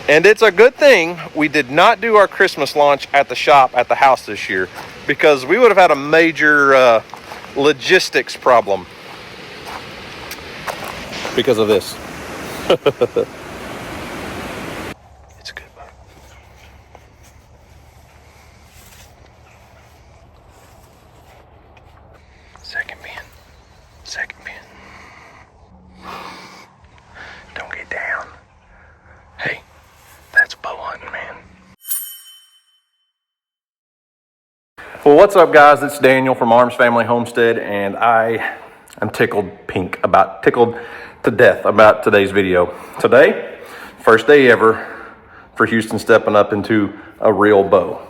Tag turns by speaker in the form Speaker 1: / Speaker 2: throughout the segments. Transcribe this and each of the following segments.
Speaker 1: And it's a good thing we did not do our Christmas launch at the shop at the house this year, because we would have had a major logistics problem because of this. It's a good boat. Second pin. Second pin. Don't get down. Hey, that's bow hunting, man. Well, what's up, guys? It's Daniel from Arms Family Homestead, and I am tickled to death about today's video. Today, first day ever for Houston stepping up into a real bow.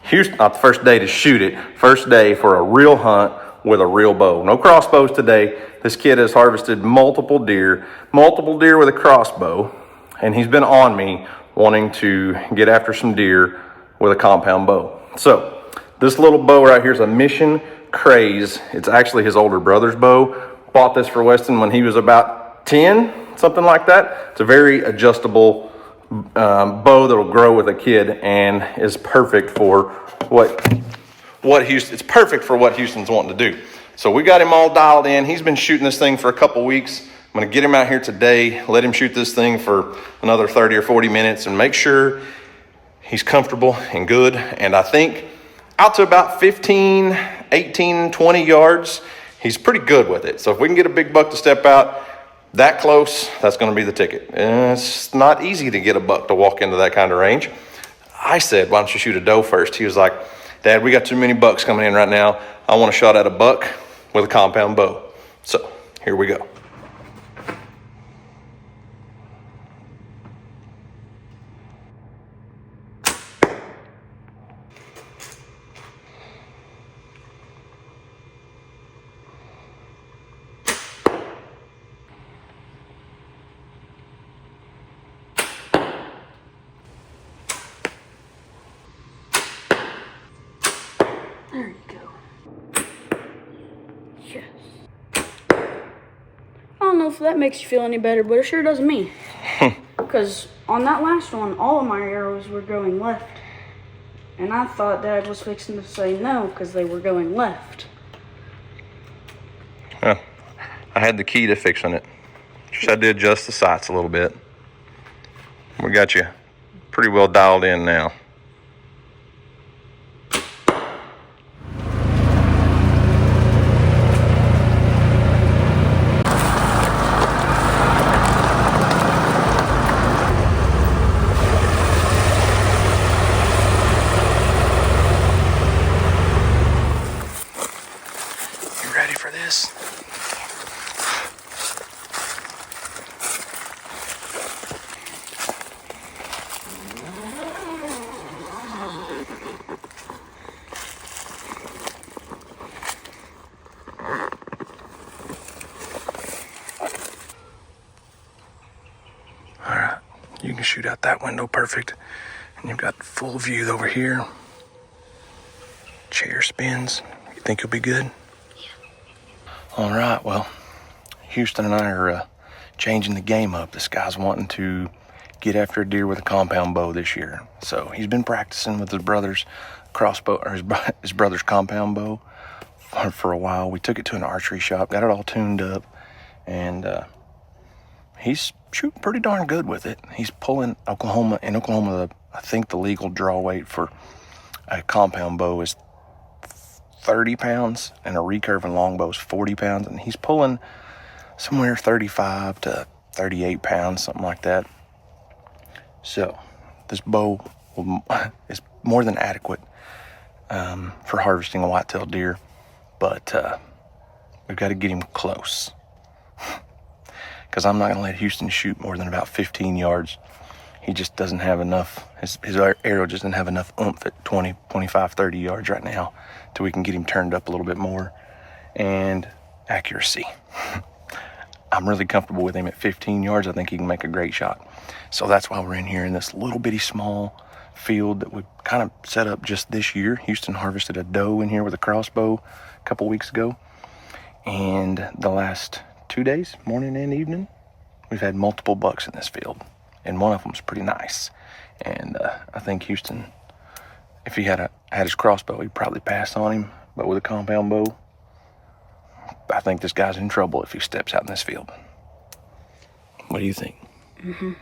Speaker 1: Houston, not the first day to shoot it, first day for a real hunt with a real bow. No crossbows today. This kid has harvested multiple deer with a crossbow, and he's been on me wanting to get after some deer with a compound bow. So this little bow right here is a Mission Craze. It's actually his older brother's bow. Bought this for Weston when he was about 10, something like that. It's a very adjustable bow that'll grow with a kid and is perfect for what Houston's wanting to do. So we got him all dialed in. He's been shooting this thing for a couple weeks. I'm gonna get him out here today, let him shoot this thing for another 30 or 40 minutes and make sure he's comfortable and good. And I think out to about 15, 18, 20 yards, he's pretty good with it. So if we can get a big buck to step out that close, that's going to be the ticket. And it's not easy to get a buck to walk into that kind of range. I said, why don't you shoot a doe first? He was like, Dad, we got too many bucks coming in right now. I want a shot at a buck with a compound bow. So here we go.
Speaker 2: There you go. Yes. I don't know if that makes you feel any better, but it sure does me. Because on that last one, all of my arrows were going left. And I thought Dad was fixing to say no because they were going left.
Speaker 1: Well, I had the key to fixing it. Just had to adjust the sights a little bit. We got you pretty well dialed in now. This. All right, you can shoot out that window perfect, and you've got full view over here. Chair spins. You think you'll be good? All right, well, Houston and I are changing the game up. This guy's wanting to get after a deer with a compound bow this year. So he's been practicing with his brother's crossbow, or his brother's compound bow for a while. We took it to an archery shop, got it all tuned up, and he's shooting pretty darn good with it. He's pulling in Oklahoma, I think the legal draw weight for a compound bow is 30 pounds and a recurve and longbow is 40 pounds, and he's pulling somewhere 35 to 38 pounds, something like that. So this bow is more than adequate for harvesting a white-tailed deer, but we've got to get him close because I'm not going to let Houston shoot more than about 15 yards. He just doesn't have enough, his arrow just doesn't have enough oomph at 20, 25, 30 yards right now till we can get him turned up a little bit more. And accuracy. I'm really comfortable with him at 15 yards. I think he can make a great shot. So that's why we're in here in this little bitty small field that we kind of set up just this year. Houston harvested a doe in here with a crossbow a couple weeks ago. And the last 2 days, morning and evening, we've had multiple bucks in this field. and one of them's pretty nice. And I think Houston, if he had his crossbow, he'd probably pass on him. But with a compound bow, I think this guy's in trouble if he steps out in this field. What do you think?
Speaker 2: Mm-hmm.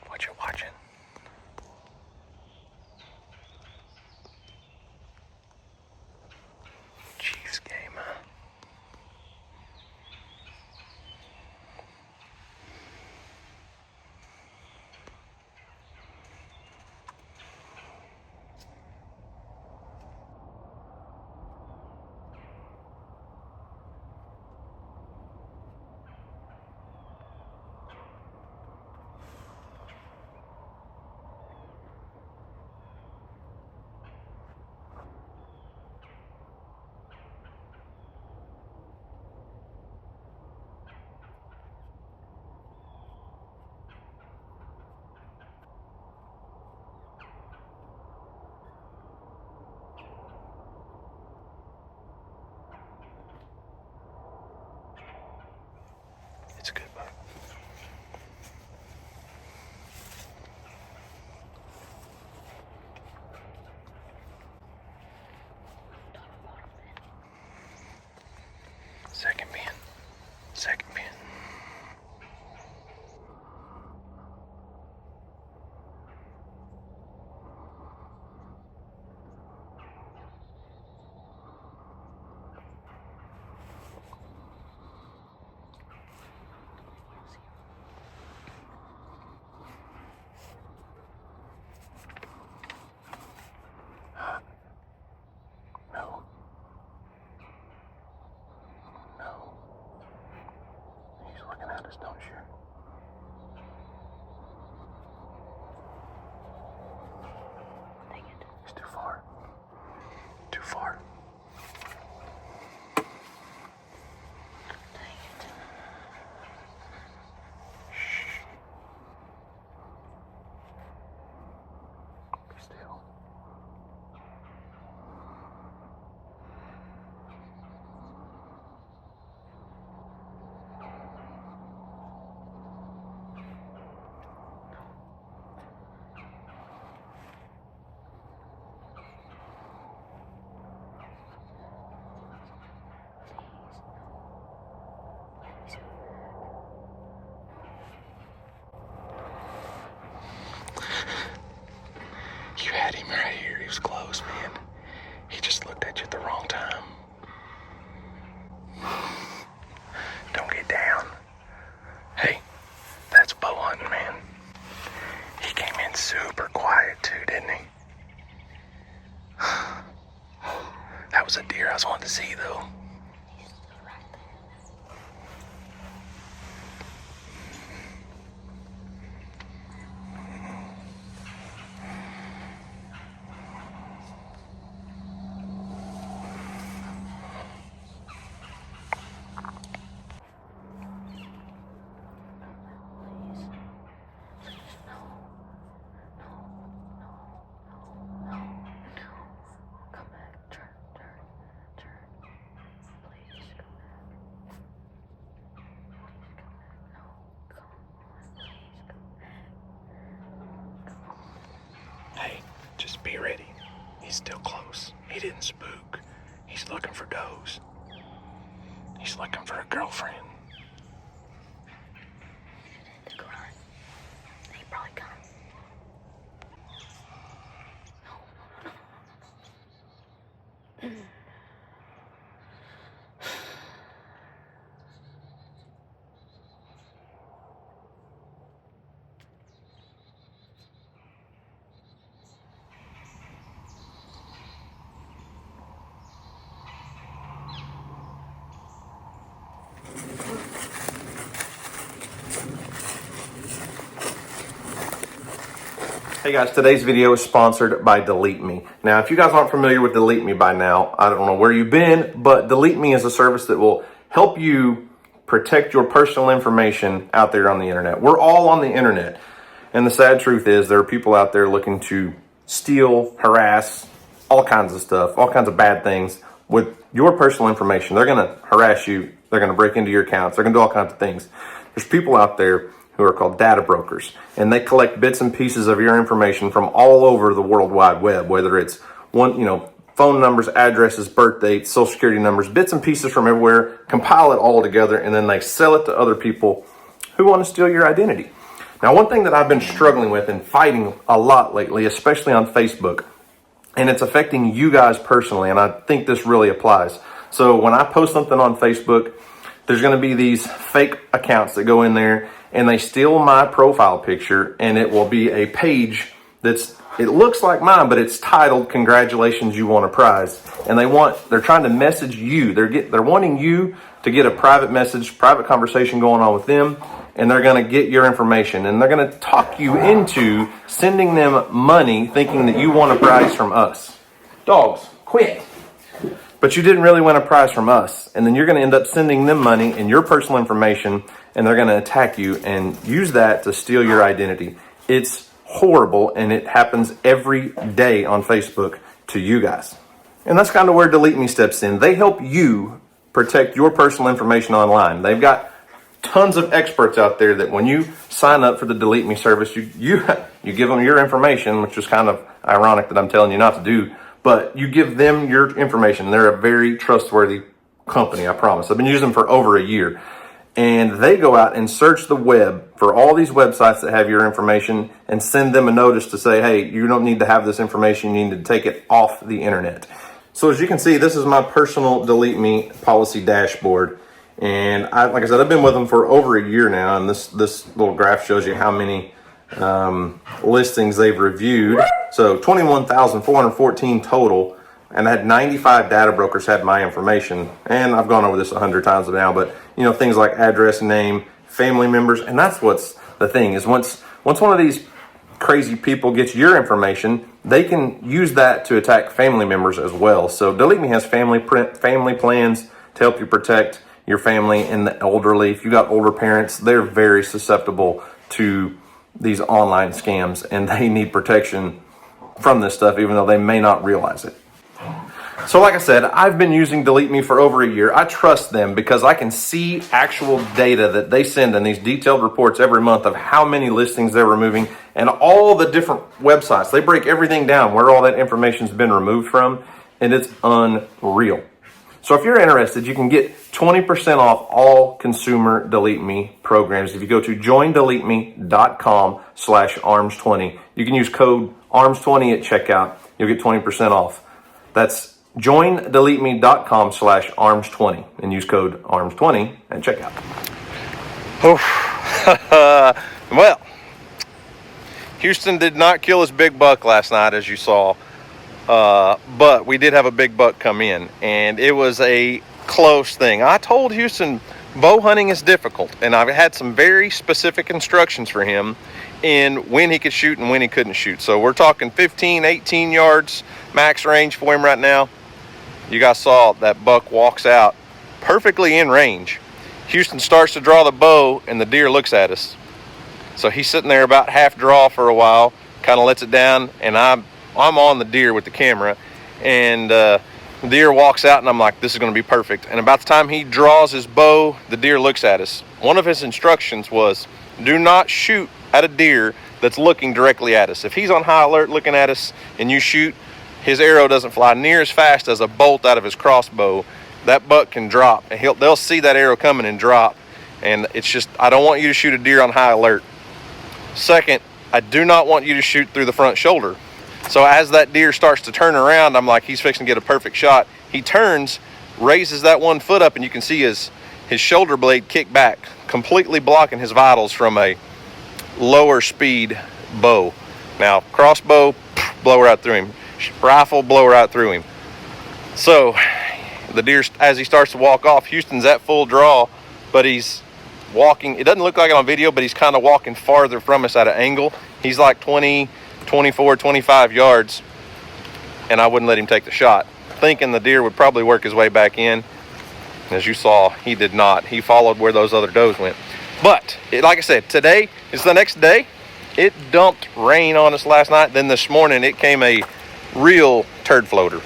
Speaker 1: What you watching? Chiefs game, huh? It's a good book. Second pin. Second pin. No. No. He's looking at us, don't you? Dang it. He's too far. Too far. Dang it. Shh. Be still. You had him right here. He was close, man. He just looked at you at the wrong time. Don't get down. Hey, that's bow hunting, man. He came in super quiet too, didn't he? That was a deer I was wanting to see, though. Hey, just be ready. He's still close. He didn't spook. He's looking for does. He's looking for a girlfriend.
Speaker 2: He probably got him.
Speaker 1: Hey guys, today's video is sponsored by Delete Me. Now, if you guys aren't familiar with Delete Me by now, I don't know where you've been, but Delete Me is a service that will help you protect your personal information out there on the internet. We're all on the internet. And the sad truth is there are people out there looking to steal, harass, all kinds of stuff, all kinds of bad things with your personal information. They're going to harass you. They're going to break into your accounts. They're going to do all kinds of things. There's people out there who are called data brokers, and they collect bits and pieces of your information from all over the World Wide Web, whether it's phone numbers, addresses, birth dates, social security numbers, bits and pieces from everywhere, compile it all together, and then they sell it to other people who want to steal your identity. Now, one thing that I've been struggling with and fighting a lot lately, especially on Facebook, and it's affecting you guys personally, and I think this really applies. So when I post something on Facebook, there's going to be these fake accounts that go in there and they steal my profile picture, and it will be a page it looks like mine, but it's titled "Congratulations, you won a prize." And they're trying to message you. They're wanting you to get a private message, private conversation going on with them, and they're going to get your information, and they're going to talk you into sending them money thinking that you won a prize from us. Dogs, quit. But you didn't really win a prize from us. And then you're going to end up sending them money and your personal information, and they're going to attack you and use that to steal your identity. It's horrible, and it happens every day on Facebook to you guys. And that's kind of where Delete Me steps in. They help you protect your personal information online. They've got tons of experts out there that when you sign up for the Delete Me service, you give them your information, which is kind of ironic that I'm telling you not to do. But you give them your information. They're a very trustworthy company, I promise. I've been using them for over a year. And they go out and search the web for all these websites that have your information and send them a notice to say, hey, you don't need to have this information. You need to take it off the internet. So as you can see, this is my personal Delete Me policy dashboard. And like I said, I've been with them for over a year now. And this little graph shows you how many listings they've reviewed. So 21,414 total, and I had 95 data brokers had my information, and I've gone over this 100 times now, but things like address, name, family members, and that's what's the thing is once one of these crazy people gets your information, they can use that to attack family members as well. So Delete Me has family plans to help you protect your family and the elderly. If you got older parents, they're very susceptible to these online scams, and they need protection from this stuff, even though they may not realize it. So like I said, I've been using Delete Me for over a year. I trust them because I can see actual data that they send in these detailed reports every month of how many listings they're removing and all the different websites. They break everything down where all that information's been removed from, and it's unreal. So if you're interested, you can get 20% off all consumer Delete Me programs. If you go to joindeleteme.com/arms20, you can use code arms20 at checkout. You'll get 20% off. That's joindeleteme.com/arms20 and use code arms20 at checkout.
Speaker 3: Well, Houston did not kill his big buck last night, as you saw. But we did have a big buck come in, and it was a close thing. I told Houston bow hunting is difficult, and I've had some very specific instructions for him in when he could shoot and when he couldn't shoot. So we're talking 15, 18 yards max range for him right now. You guys saw that buck walks out perfectly in range. Houston starts to draw the bow, and the deer looks at us. So he's sitting there about half draw for a while, kind of lets it down, and I'm on the deer with the camera, and the deer walks out, and I'm like, this is going to be perfect. And about the time he draws his bow, the deer looks at us. One of his instructions was, do not shoot at a deer that's looking directly at us. If he's on high alert looking at us and you shoot, his arrow doesn't fly near as fast as a bolt out of his crossbow. That buck can drop, and they'll see that arrow coming and drop. And it's just, I don't want you to shoot a deer on high alert. Second, I do not want you to shoot through the front shoulder. So as that deer starts to turn around, I'm like, he's fixing to get a perfect shot. He turns, raises that one foot up, and you can see his shoulder blade kick back, completely blocking his vitals from a lower speed bow. Now, crossbow, blow right through him. Rifle, blow right through him. So the deer, as he starts to walk off, Houston's at full draw, but he's walking. It doesn't look like it on video, but he's kind of walking farther from us at an angle. He's like 20, 24, 25 yards, and I wouldn't let him take the shot, thinking the deer would probably work his way back in. As you saw, he did not. He followed where those other does went. But like I said, today is the next day. It dumped rain on us last night. Then this morning it came a real turd floater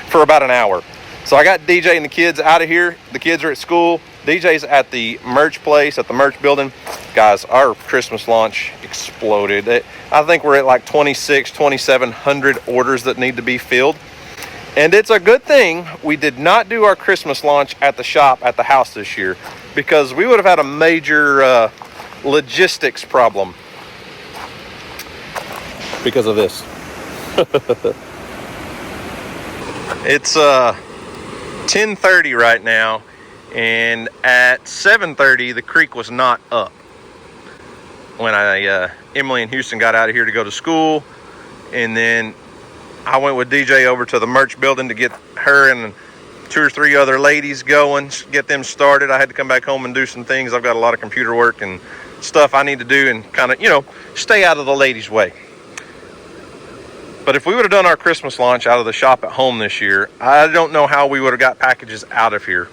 Speaker 3: for about an hour. So I got DJ and the kids out of here. The kids are at school. DJ's at the merch place, at the merch building. Guys, our Christmas launch exploded. I think we're at like 2,700 orders that need to be filled. And it's a good thing we did not do our Christmas launch at the shop at the house this year, because we would have had a major logistics problem because of this. It's 10:30 right now, and at 7:30 the creek was not up when Emily and Houston got out of here to go to school. And then I went with DJ over to the merch building to get her and 2 or 3 other ladies going, get them started. I had to come back home and do some things. I've got a lot of computer work and stuff I need to do, and kind of, stay out of the ladies' way. But if we would have done our Christmas launch out of the shop at home this year, I don't know how we would have got packages out of here,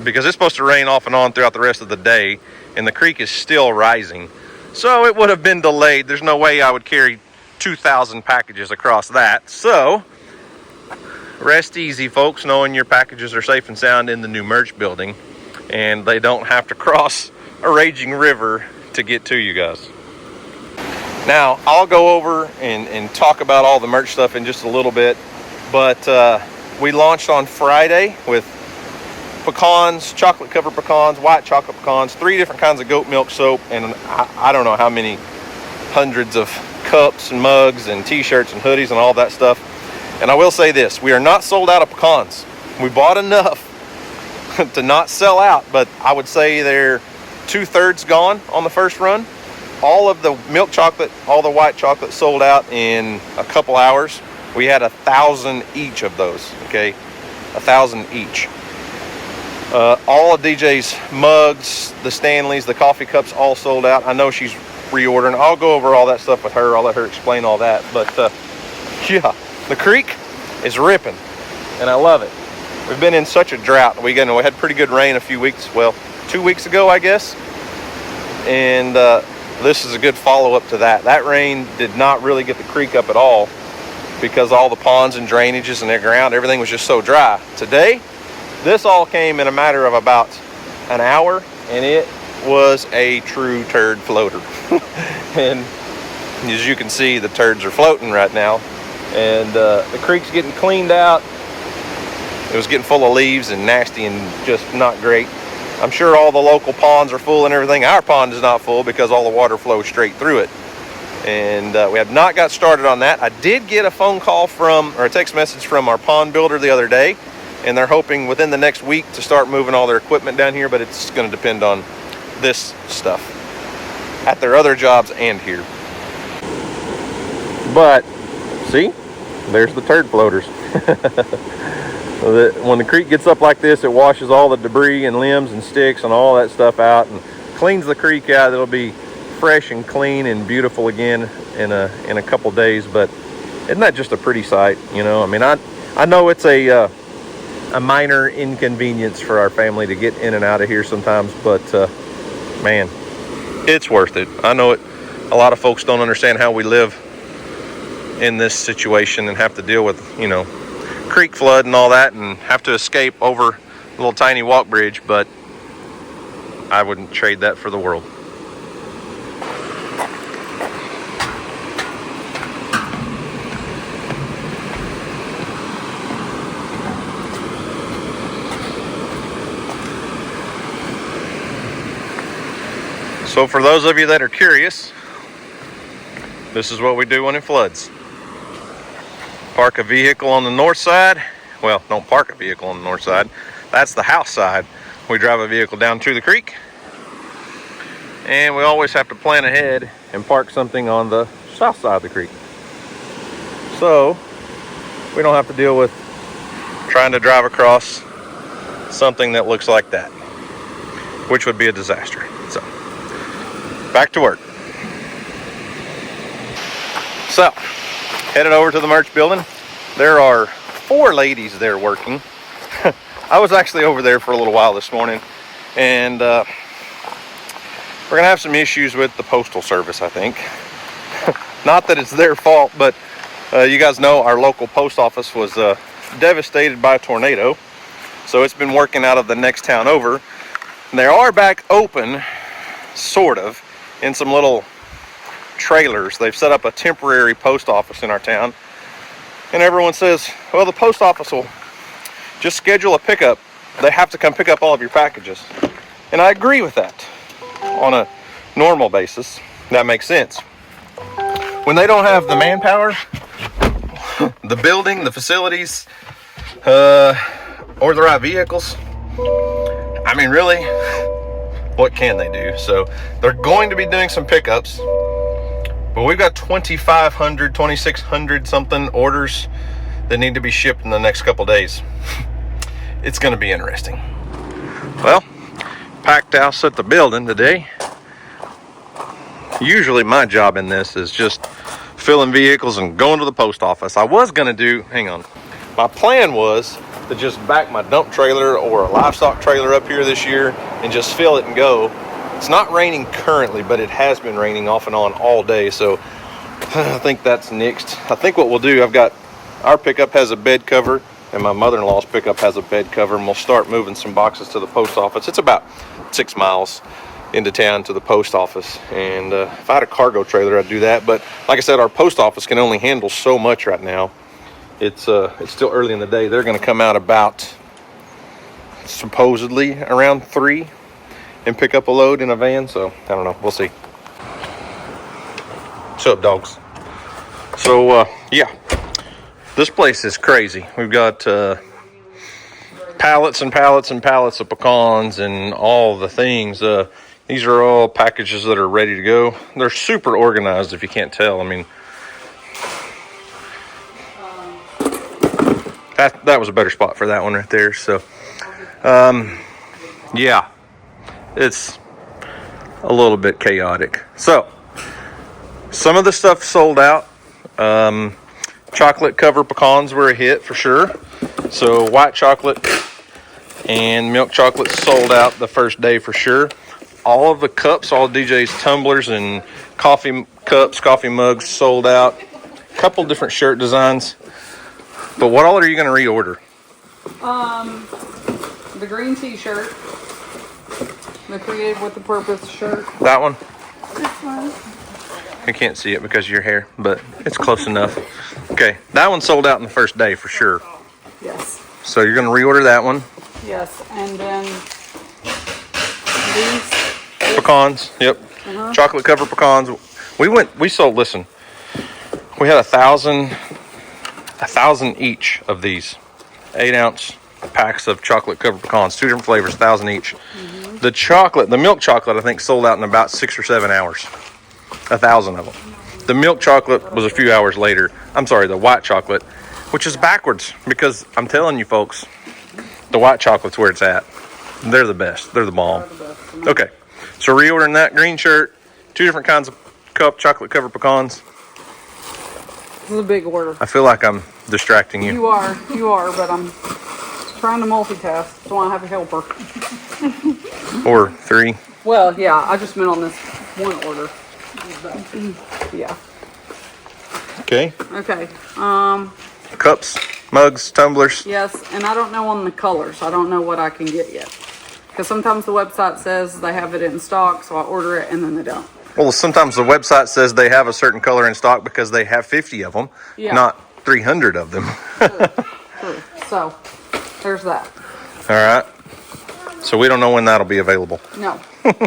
Speaker 3: because it's supposed to rain off and on throughout the rest of the day, and the creek is still rising. So it would have been delayed. There's no way I would carry 2,000 packages across that. So rest easy, folks, knowing your packages are safe and sound in the new merch building, and they don't have to cross a raging river to get to you guys. Now I'll go over and talk about all the merch stuff in just a little bit, but we launched on Friday with pecans, chocolate covered pecans, white chocolate pecans, 3 different kinds of goat milk soap, and I don't know how many hundreds of cups and mugs and t-shirts and hoodies and all that stuff. And I will say this, we are not sold out of pecans. We bought enough to not sell out, but I would say they're 2/3 gone on the first run. All of the milk chocolate, all the white chocolate sold out in a couple hours. We had 1,000 each of those, okay? 1,000 each. All of DJ's mugs, the Stanleys, the coffee cups, all sold out. I know she's reordering. I'll go over all that stuff with her. I'll let her explain all that. But yeah, the creek is ripping, and I love it. We've been in such a drought. We had pretty good rain a few weeks, 2 weeks ago, I guess. And this is a good follow-up to that. That rain did not really get the creek up at all, because all the ponds and drainages and the ground, everything was just so dry. Today, this all came in a matter of about an hour, and it was a true turd floater. And as you can see, the turds are floating right now, and the creek's getting cleaned out. It was getting full of leaves and nasty and just not great. I'm sure all the local ponds are full and everything. Our pond is not full because all the water flows straight through it. And we have not got started on that. I did get a phone call or a text message from our pond builder the other day, and they're hoping within the next week to start moving all their equipment down here, but it's going to depend on this stuff at their other jobs and here. But see, there's the turd floaters. When the creek gets up like this, it washes all the debris and limbs and sticks and all that stuff out and cleans the creek out. It'll be fresh and clean and beautiful again in a couple days. But isn't that just a pretty sight? I mean, I know it's a minor inconvenience for our family to get in and out of here sometimes, but man, it's worth it. I know it. A lot of folks don't understand how we live in this situation and have to deal with, creek flood and all that, and have to escape over a little tiny walk bridge, but I wouldn't trade that for the world. So for those of you that are curious, this is what we do when it floods. Park a vehicle on the north side. Well, don't park a vehicle on the north side. That's the house side. We drive a vehicle down to the creek, and we always have to plan ahead and park something on the south side of the creek, so we don't have to deal with trying to drive across something that looks like that, which would be a disaster. So back to work. So, headed over to the merch building. There are 4 ladies there working. I was actually over there for a little while this morning, and we're gonna have some issues with the postal service, I think. Not that it's their fault, but you guys know our local post office was devastated by a tornado, so it's been working out of the next town over. And they are back open, sort of, in some little trailers. They've set up a temporary post office in our town, and everyone says, well, the post office will just schedule a pickup. They have to come pick up all of your packages. And I agree with that on a normal basis. That makes sense. When they don't have the manpower, the building, the facilities, or the right vehicles, I mean, really, what can they do? So they're going to be doing some pickups, but we've got 2,500, 2,600 something orders that need to be shipped in the next couple days. It's going to be interesting. Well, packed house at the building today. Usually my job in this is just filling vehicles and going to the post office. I was going to do, hang on, my plan was to just back my dump trailer or a livestock trailer up here this year and just fill it and go. It's not raining currently, but it has been raining off and on all day, so I think that's nixed. I think what we'll do, our pickup has a bed cover, and my mother-in-law's pickup has a bed cover, and we'll start moving some boxes to the post office. It's about 6 miles into town to the post office, and if I had a cargo trailer, I'd do that. But like I said, our post office can only handle so much right now. It's still early in the day. They're going to come out about supposedly around 3 and pick up a load in a van. So I don't know. We'll see. What's up, dogs? So yeah, this place is crazy. We've got pallets and pallets and pallets of pecans and all the things. These are all packages that are ready to go. They're super organized, if you can't tell. I mean, that was a better spot for that one right there. So, yeah, it's a little bit chaotic. So, some of the stuff sold out. Chocolate cover pecans were a hit for sure. So, white chocolate and milk chocolate sold out the first day for sure. All of the cups, all DJ's tumblers and coffee cups, coffee mugs sold out. A couple different shirt designs. But what all are you going to reorder?
Speaker 4: The green t-shirt. The Creative with the Purpose shirt.
Speaker 3: That one?
Speaker 4: This one.
Speaker 3: I can't see it because of your hair, but it's close enough. Okay, that one sold out in the first day for sure.
Speaker 4: Yes.
Speaker 3: So you're going to reorder that one.
Speaker 4: Yes, and then these.
Speaker 3: Pecans, yep. Chocolate covered pecans. We sold, listen, we had 1,000 each of these 8-ounce packs of chocolate covered pecans, 2 different flavors, 1,000 each. The milk chocolate, I think, sold out in about 6 or 7 hours. 1,000 of them. The milk chocolate was a few hours later. I'm sorry, the white chocolate, which is backwards, because I'm telling you folks, the white chocolate's where it's at. They're the best. They're the bomb. Okay, so reordering that green shirt, 2 different kinds of chocolate covered pecans.
Speaker 4: This is a big order.
Speaker 3: I feel like I'm distracting you.
Speaker 4: You are, but I'm trying to multitask, so I have a helper.
Speaker 3: Or 3.
Speaker 4: Well, yeah, I just meant on this one order. Yeah.
Speaker 3: Okay.
Speaker 4: Okay.
Speaker 3: Cups, mugs, tumblers.
Speaker 4: Yes, and I don't know on the colors. I don't know what I can get yet. Because sometimes the website says they have it in stock, so I order it and then they don't.
Speaker 3: Well, sometimes the website says they have a certain color in stock because they have 50 of them, not 300 of them.
Speaker 4: True. So, there's that.
Speaker 3: All right. So we don't know when that'll be available.
Speaker 4: No.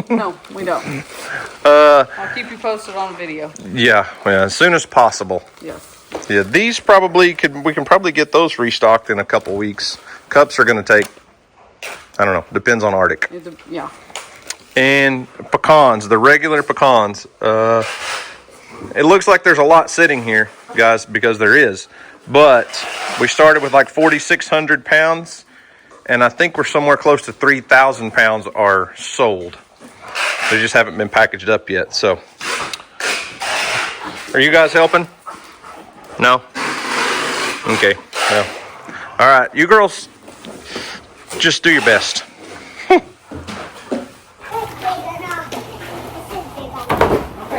Speaker 4: No, we don't. I'll keep you posted on a video.
Speaker 3: Yeah, as soon as possible.
Speaker 4: Yes.
Speaker 3: Yeah, these we can probably get those restocked in a couple weeks. Cups are going to take, I don't know, depends on Arctic.
Speaker 4: Yeah.
Speaker 3: And pecans, the regular pecans, it looks like there's a lot sitting here, guys, because there is. But we started with like 4,600 pounds, and I think we're somewhere close to 3,000 pounds are sold. They just haven't been packaged up yet. So, are you guys helping? No? Okay. Well. All right. You girls, just do your best.
Speaker 4: Okay,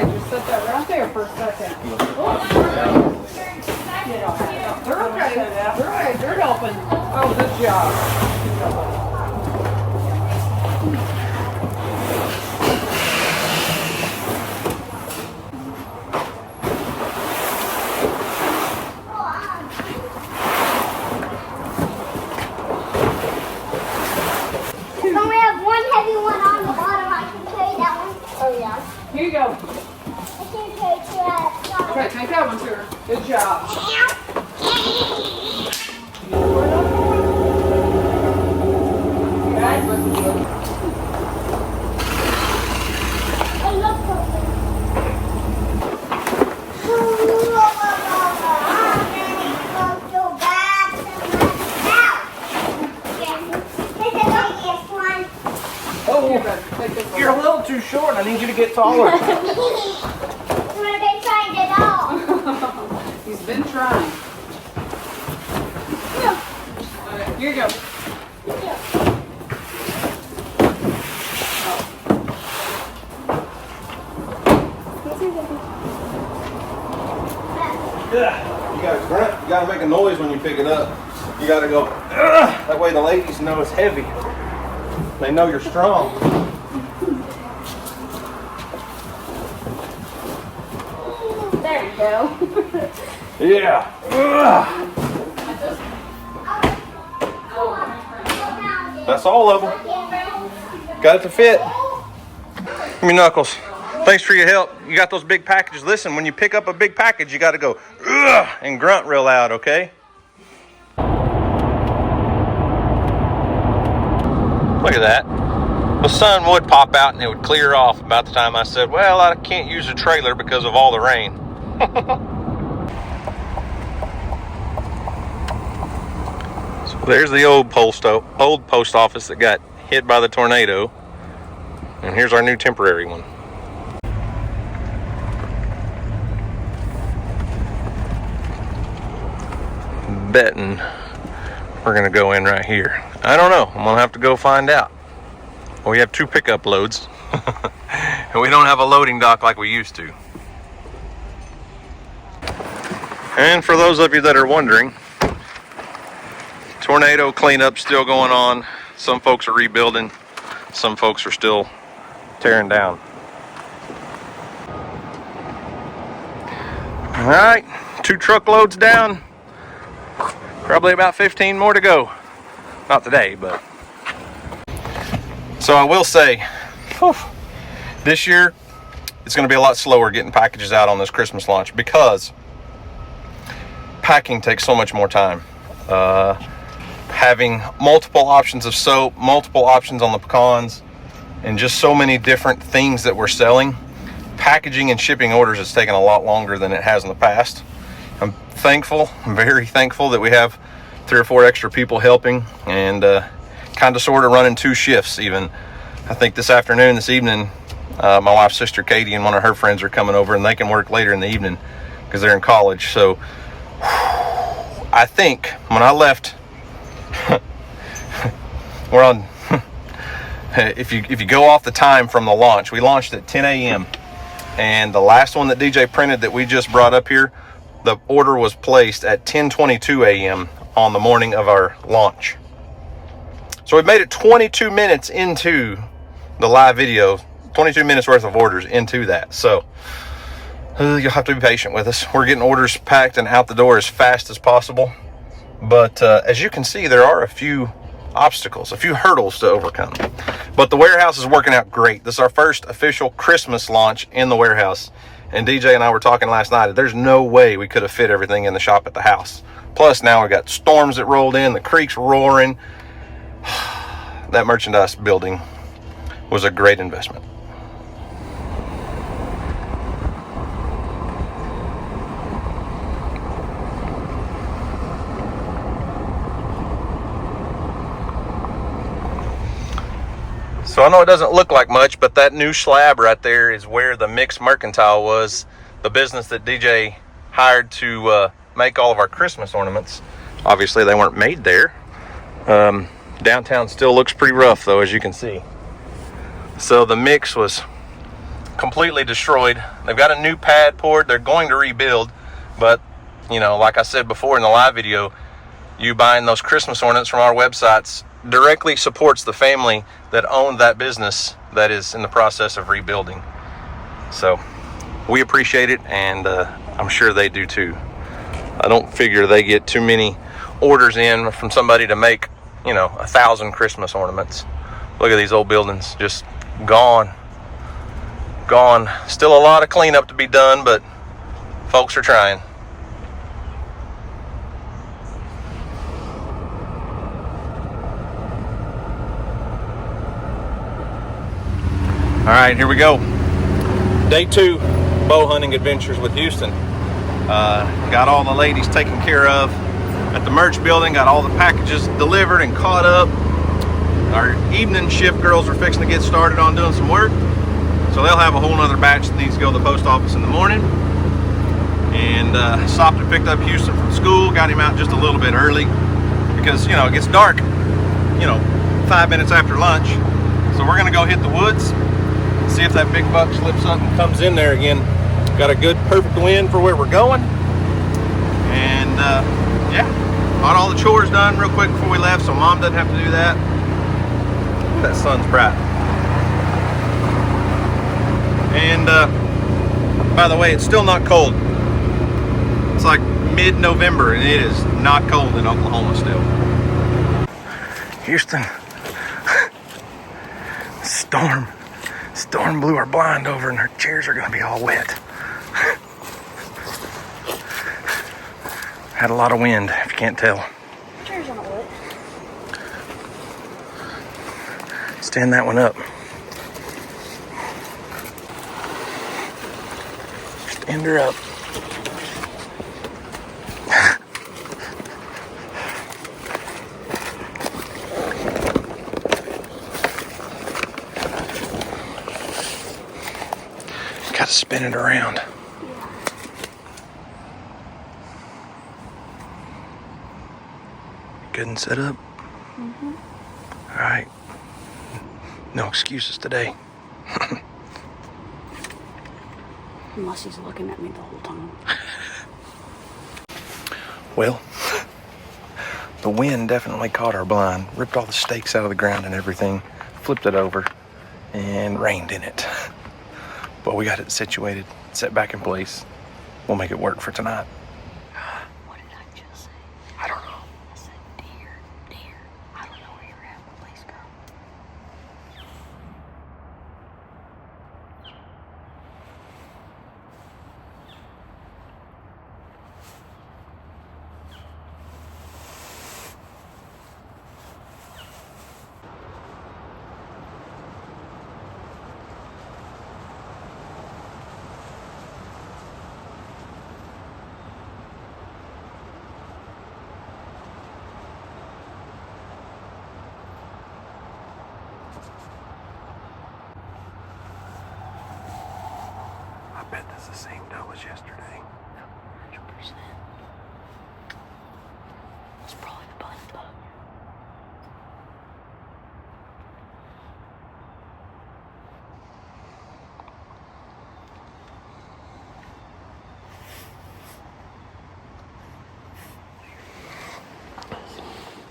Speaker 4: just set that right there for a second. They're okay. They're okay. They're helping. Oh, good job.
Speaker 5: We have one heavy one on the bottom. I can carry that one. Oh, yeah.
Speaker 4: Here you go.
Speaker 5: I can carry two at a time.
Speaker 4: Okay, take that one to her. Good job.
Speaker 5: I love purple.
Speaker 4: Oh, you better take this one.
Speaker 1: You're a little too short. I need you to get taller.
Speaker 4: He's been trying. Okay, here you go.
Speaker 1: You gotta grunt. You gotta make a noise when you pick it up. You gotta go. Ugh. That way the ladies know it's heavy. They know you're strong.
Speaker 5: There you go.
Speaker 1: Yeah. Ugh. That's all of them. Got it to fit.
Speaker 3: Give me Knuckles. Thanks for your help. You got those big packages. Listen, when you pick up a big package, you got to go ugh, and grunt real loud, okay? Look at that. The sun would pop out and it would clear off about the time I said, well, I can't use a trailer because of all the rain. So there's the old post office that got hit by the tornado. And here's our new temporary one. Betting we're gonna go in right here. I don't know. I'm gonna have to go find out. We have 2 pickup loads and we don't have a loading dock like we used to. And for those of you that are wondering, tornado cleanup still going on. Some folks are rebuilding, some folks are still tearing down. All right, 2 truckloads down. Probably about 15 more to go. Not today, but. So I will say, this year, it's going to be a lot slower getting packages out on this Christmas launch because packing takes so much more time. Having multiple options of soap, multiple options on the pecans, and just so many different things that we're selling, packaging and shipping orders has taken a lot longer than it has in the past. I'm very thankful that we have 3 or 4 extra people helping and kind of sort of running 2 shifts even. I think this evening, my wife's sister Katie and one of her friends are coming over and they can work later in the evening because they're in college. So I think when I left, we're on, if you go off the time from the launch, we launched at 10 a.m. and the last one that DJ printed that we just brought up here, the order was placed at 10:22 a.m. on the morning of our launch. So we've made it 22 minutes into the live video, 22 minutes worth of orders into that. So you'll have to be patient with us. We're getting orders packed and out the door as fast as possible. But as you can see, there are a few obstacles, a few hurdles to overcome. But the warehouse is working out great. This is our first official Christmas launch in the warehouse. And DJ and I were talking last night, there's no way we could have fit everything in the shop at the house. Plus now we got storms that rolled in, the creek's roaring. That merchandise building was a great investment. So I know it doesn't look like much, but that new slab right there is where the Mixed Mercantile was, the business that DJ hired to make all of our Christmas ornaments. Obviously they weren't made there. Downtown still looks pretty rough though, as you can see. So the mix was completely destroyed. They've got a new pad poured. They're going to rebuild, but you know, like I said before in the live video, you buying those Christmas ornaments from our websites directly supports the family that owned that business that is in the process of rebuilding. So we appreciate it, and I'm sure they do too. I don't figure they get too many orders in from somebody to make, you know, 1,000 Christmas ornaments. Look at these old buildings, just gone. Still a lot of cleanup to be done, but folks are trying. All right, here we go. Day 2, bow hunting adventures with Houston. Got all the ladies taken care of at the merch building, got all the packages delivered and caught up. Our evening shift girls are fixing to get started on doing some work. So they'll have a whole nother batch that needs to go to the post office in the morning. And stopped and picked up Houston from school, got him out just a little bit early because, you know, it gets dark, you know, 5 minutes after lunch. So we're gonna go hit the woods, see if that big buck slips up and comes in there again. Got a good, perfect wind for where we're going. And yeah, got all the chores done real quick before we left, so Mom doesn't have to do that. That sun's bright. And by the way, it's still not cold. It's like mid-November and it is not cold in Oklahoma still. Houston, storm blew our blind over and our chairs are gonna be all wet. Had a lot of wind, if you can't tell.
Speaker 2: Chairs aren't wet.
Speaker 3: Stand that one up. Stand her up. Gotta spin it around. Good and set up? Mm-hmm. All right. No excuses today.
Speaker 2: Unless he's looking at me the whole time.
Speaker 3: Well, the wind definitely caught our blind, ripped all the stakes out of the ground and everything, flipped it over, and rained in it. But we got it situated, set back in place. We'll make it work for tonight.
Speaker 2: What did I just say?
Speaker 3: I don't know.
Speaker 2: I said, dear. I don't know where you're at, but please go.
Speaker 3: I bet that's the same doe as yesterday.
Speaker 2: 100%. It's probably the bunny bug.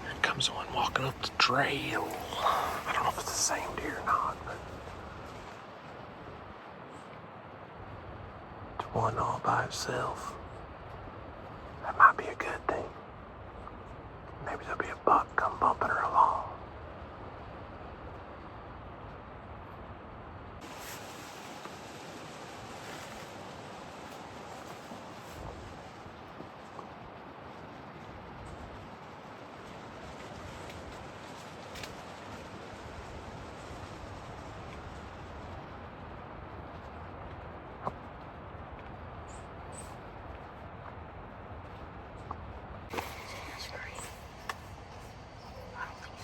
Speaker 3: Here comes one walking up the trail. I don't know if it's the same deer or not, but it's one all by itself. That might be a good thing. Maybe there'll be a buck come bumping her along.
Speaker 2: That's great. I don't think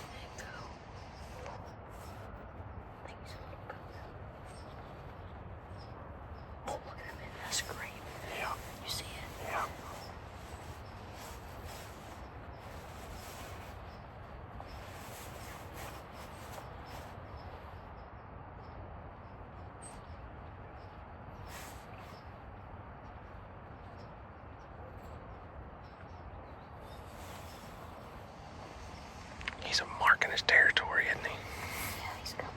Speaker 3: He's marking his territory, isn't he?
Speaker 5: Yeah, he's coming.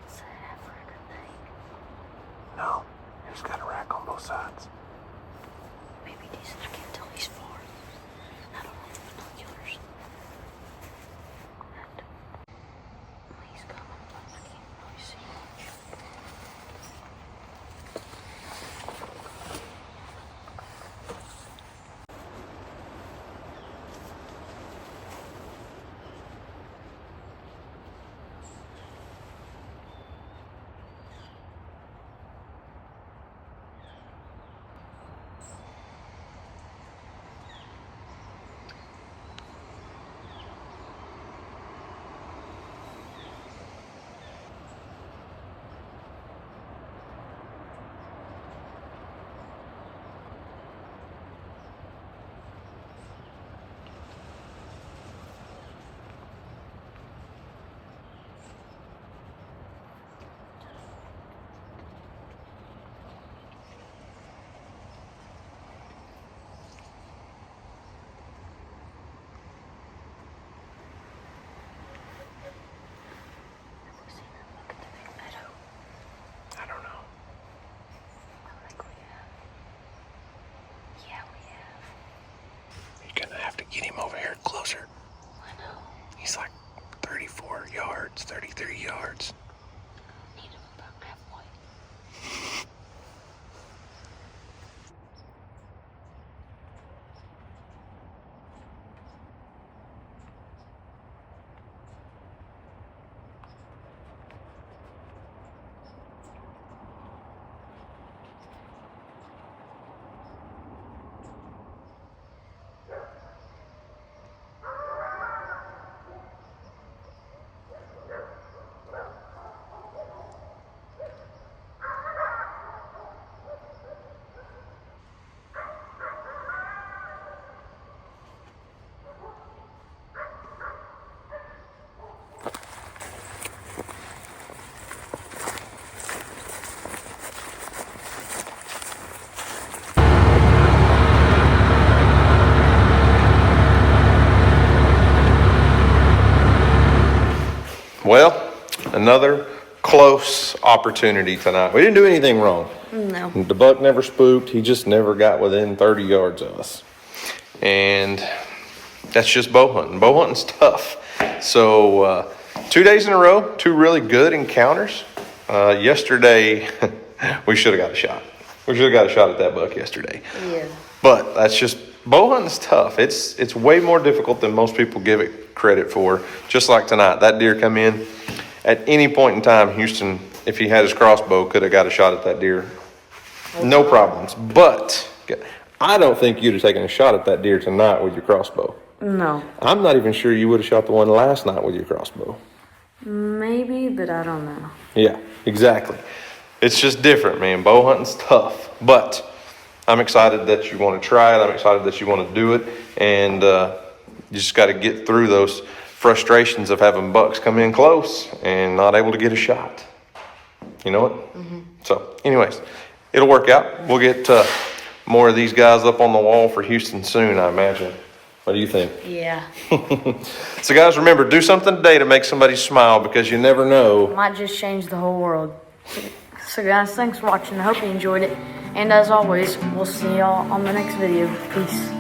Speaker 5: It's a half-rack, I think.
Speaker 3: No, he's got a rack on both sides.
Speaker 5: Maybe decent. I can't tell he's far. I don't know the binoculars. He's coming. I can't really see much.
Speaker 3: I don't know.
Speaker 5: I think we have. Yeah, we have.
Speaker 3: You're gonna have to get him over here closer.
Speaker 5: I know.
Speaker 3: He's like 34 yards, 33 yards.
Speaker 5: Need him about halfway.
Speaker 3: Well, another close opportunity tonight. We didn't do anything wrong.
Speaker 5: No.
Speaker 3: The buck never spooked. He just never got within 30 yards of us. And that's just bow hunting. Bow hunting's tough. So 2 days in a row, 2 really good encounters. Yesterday, we should have got a shot. We should have got a shot at that buck yesterday.
Speaker 5: Yeah.
Speaker 3: But that's just, bow hunting's tough. It's way more difficult than most people give it credit for. Just like tonight, that deer come in. At any point in time, Houston, if he had his crossbow, could have got a shot at that deer. No problems. But I don't think you'd have taken a shot at that deer tonight with your crossbow.
Speaker 4: No.
Speaker 3: I'm not even sure you would have shot the one last night with your crossbow.
Speaker 4: Maybe, but I don't know.
Speaker 3: Yeah, exactly. It's just different, man. Bow hunting's tough. But I'm excited that you want to try it. I'm excited that you want to do it. And you just got to get through those frustrations of having bucks come in close and not able to get a shot. You know it? Mm-hmm. So anyways, it'll work out. We'll get more of these guys up on the wall for Houston soon, I imagine. What do you think?
Speaker 5: Yeah.
Speaker 3: So guys, remember, do something today to make somebody smile, because you never know.
Speaker 5: Might just change the whole world. So guys, thanks for watching. I hope you enjoyed it. And as always, we'll see y'all on the next video. Peace.